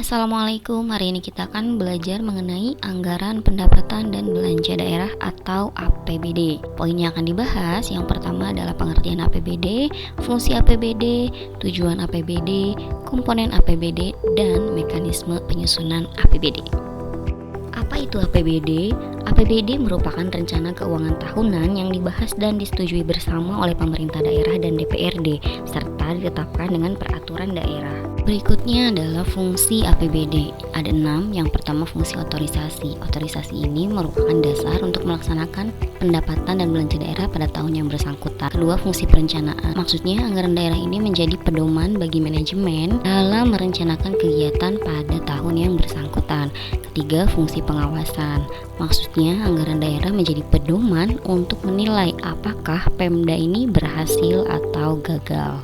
Assalamualaikum, hari ini kita akan belajar mengenai anggaran pendapatan dan belanja daerah atau APBD. Poin yang akan dibahas yang pertama adalah pengertian APBD, fungsi APBD, tujuan APBD, komponen APBD, dan mekanisme penyusunan APBD. Apa itu APBD? APBD merupakan rencana keuangan tahunan yang dibahas dan disetujui bersama oleh pemerintah daerah dan DPRD, serta ditetapkan dengan peraturan daerah. Berikutnya adalah fungsi APBD. Ada 6. Yang pertama fungsi otorisasi. Otorisasi ini merupakan dasar untuk melaksanakan pendapatan dan belanja daerah pada tahun yang bersangkutan. Kedua, fungsi perencanaan. Maksudnya anggaran daerah ini menjadi pedoman bagi manajemen dalam merencanakan kegiatan pada tahun yang bersangkutan. Ketiga, fungsi pengawasan. Maksudnya anggaran daerah menjadi pedoman untuk menilai apakah Pemda ini berhasil atau gagal.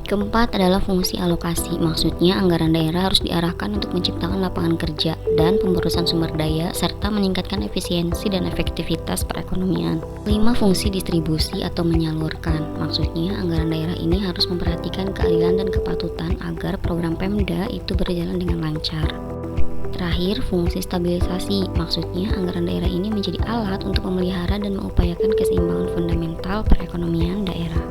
Keempat adalah fungsi alokasi, maksudnya anggaran daerah harus diarahkan untuk menciptakan lapangan kerja dan pemberosan sumber daya serta meningkatkan efisiensi dan efektivitas perekonomian. 5. Fungsi distribusi atau menyalurkan, maksudnya anggaran daerah ini harus memperhatikan keadilan dan kepatutan agar program Pemda itu berjalan dengan lancar. Terakhir, fungsi stabilisasi, maksudnya anggaran daerah ini menjadi alat untuk memelihara dan mengupayakan keseimbangan fundamental perekonomian daerah.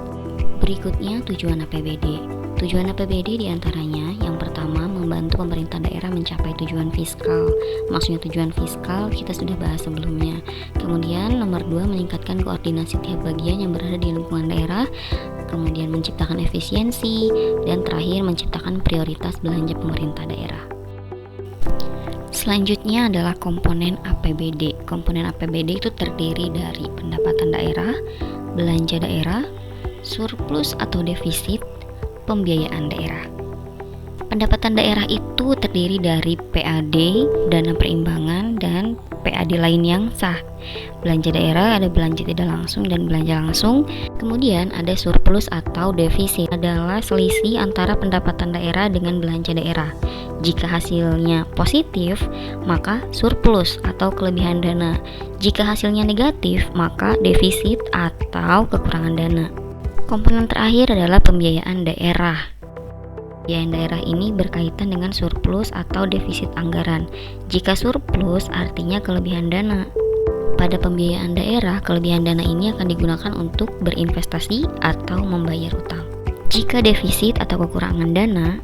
Berikutnya tujuan APBD. Tujuan APBD diantaranya yang pertama membantu pemerintah daerah mencapai tujuan fiskal. Maksudnya tujuan fiskal kita sudah bahas sebelumnya. Kemudian nomor 2 meningkatkan koordinasi tiap bagian yang berada di lingkungan daerah. Kemudian menciptakan efisiensi dan terakhir menciptakan prioritas belanja pemerintah daerah. Selanjutnya adalah komponen APBD. Komponen APBD itu terdiri dari pendapatan daerah, belanja daerah, surplus atau defisit, pembiayaan daerah. Pendapatan daerah itu terdiri dari PAD, dana perimbangan, dan PAD lain yang sah. Belanja daerah ada belanja tidak langsung dan belanja langsung. Kemudian ada surplus atau defisit, adalah selisih antara pendapatan daerah dengan belanja daerah. Jika hasilnya positif, maka surplus atau kelebihan dana. Jika hasilnya negatif, maka defisit atau kekurangan dana. Komponen terakhir adalah pembiayaan daerah. Pembiayaan daerah ini berkaitan dengan surplus atau defisit anggaran. Jika surplus artinya kelebihan dana. Pada pembiayaan daerah, kelebihan dana ini akan digunakan untuk berinvestasi atau membayar utang. Jika defisit atau kekurangan dana,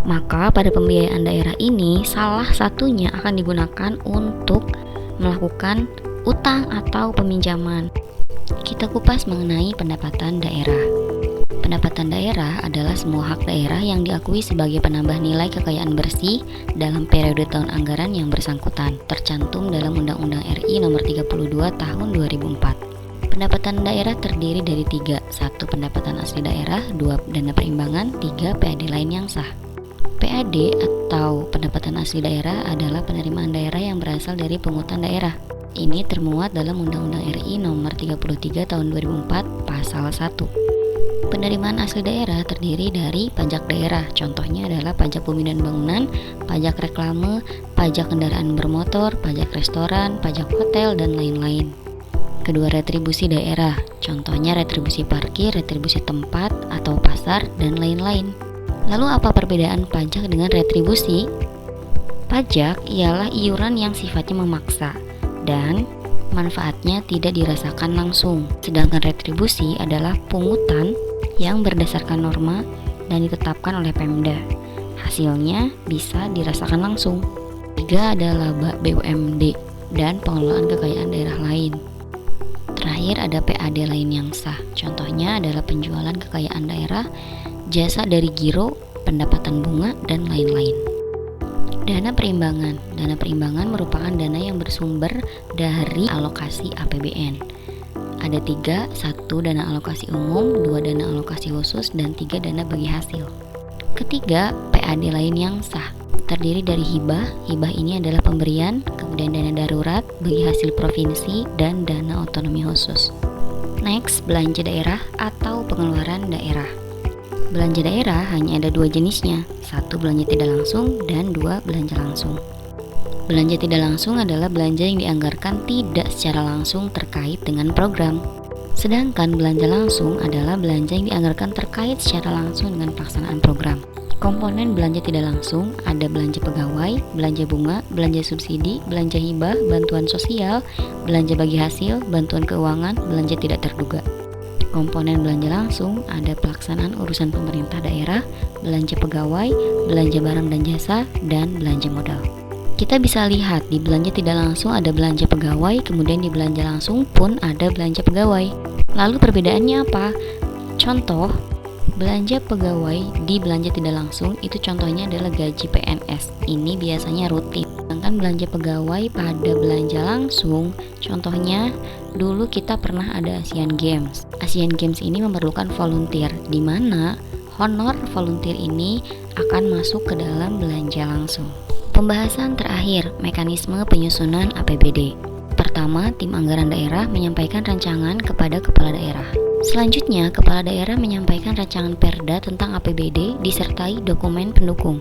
maka pada pembiayaan daerah ini salah satunya akan digunakan untuk melakukan utang atau peminjaman. Kita kupas mengenai pendapatan daerah. Pendapatan daerah adalah semua hak daerah yang diakui sebagai penambah nilai kekayaan bersih dalam periode tahun anggaran yang bersangkutan, tercantum dalam Undang-Undang RI Nomor 32 Tahun 2004. Pendapatan daerah terdiri dari 3. 1. Pendapatan asli daerah, 2. Dana perimbangan, 3. PAD lain yang sah. PAD atau pendapatan asli daerah adalah penerimaan daerah yang berasal dari pungutan daerah. Ini termuat dalam Undang-Undang RI Nomor 33 Tahun 2004 Pasal 1. Penerimaan asli daerah terdiri dari pajak daerah, contohnya adalah pajak bumi dan bangunan, pajak reklame, pajak kendaraan bermotor, pajak restoran, pajak hotel, dan lain-lain. Kedua, retribusi daerah, contohnya retribusi parkir, retribusi tempat atau pasar, dan lain-lain. Lalu apa perbedaan pajak dengan retribusi? Pajak ialah iuran yang sifatnya memaksa dan manfaatnya tidak dirasakan langsung. Sedangkan retribusi adalah pungutan yang berdasarkan norma dan ditetapkan oleh Pemda. Hasilnya bisa dirasakan langsung. 3 adalah laba BUMD dan pengelolaan kekayaan daerah lain. Terakhir ada PAD lain yang sah. Contohnya adalah penjualan kekayaan daerah, jasa dari giro, pendapatan bunga, dan lain-lain. Dana perimbangan. Dana perimbangan merupakan dana yang bersumber dari alokasi APBN. Ada 3, 1 dana alokasi umum, 2 dana alokasi khusus, dan 3 dana bagi hasil. Ketiga, PAD lain yang sah. Terdiri dari hibah. Hibah ini adalah pemberian, kemudian dana darurat, bagi hasil provinsi, dan dana otonomi khusus. Next, belanja daerah atau pengeluaran daerah. Belanja daerah hanya ada 2 jenisnya, 1 belanja tidak langsung dan 2 belanja langsung. Belanja tidak langsung adalah belanja yang dianggarkan tidak secara langsung terkait dengan program. Sedangkan belanja langsung adalah belanja yang dianggarkan terkait secara langsung dengan pelaksanaan program. Komponen belanja tidak langsung ada belanja pegawai, belanja bunga, belanja subsidi, belanja hibah, bantuan sosial, belanja bagi hasil, bantuan keuangan, belanja tidak terduga. Komponen belanja langsung ada pelaksanaan urusan pemerintah daerah, belanja pegawai, belanja barang dan jasa, dan belanja modal. Kita bisa lihat di belanja tidak langsung ada belanja pegawai, kemudian di belanja langsung pun ada belanja pegawai. Lalu perbedaannya apa? Contoh, belanja pegawai di belanja tidak langsung itu contohnya adalah gaji PNS. Ini biasanya rutin. Sedangkan belanja pegawai pada belanja langsung, contohnya dulu kita pernah ada Asian Games. Asian Games ini memerlukan volunteer, di mana honor volunteer ini akan masuk ke dalam belanja langsung. Pembahasan terakhir, mekanisme penyusunan APBD. Pertama, tim anggaran daerah menyampaikan rancangan kepada kepala daerah. Selanjutnya, kepala daerah menyampaikan rancangan Perda tentang APBD disertai dokumen pendukung.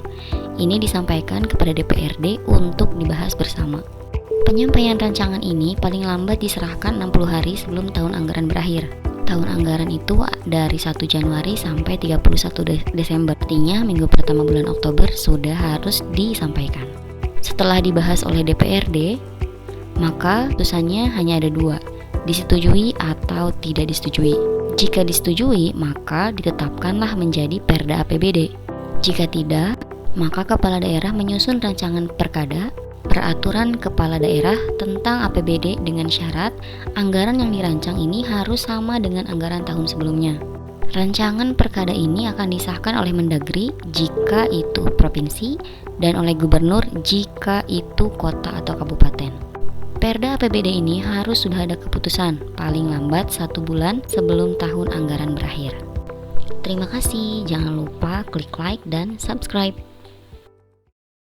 Ini disampaikan kepada DPRD untuk dibahas bersama. Penyampaian rancangan ini paling lambat diserahkan 60 hari sebelum tahun anggaran berakhir. Tahun anggaran itu dari 1 Januari sampai 31 Desember. Artinya minggu pertama bulan Oktober sudah harus disampaikan. Setelah dibahas oleh DPRD, maka putusannya hanya ada 2, disetujui atau tidak disetujui. Jika disetujui, maka ditetapkanlah menjadi Perda APBD. Jika tidak, maka kepala daerah menyusun rancangan perkada, peraturan kepala daerah tentang APBD dengan syarat anggaran yang dirancang ini harus sama dengan anggaran tahun sebelumnya. Rancangan perkada ini akan disahkan oleh Mendagri jika itu provinsi dan oleh gubernur jika itu kota atau kabupaten. Perda APBD ini harus sudah ada keputusan paling lambat 1 bulan sebelum tahun anggaran berakhir. Terima kasih, jangan lupa klik like dan subscribe.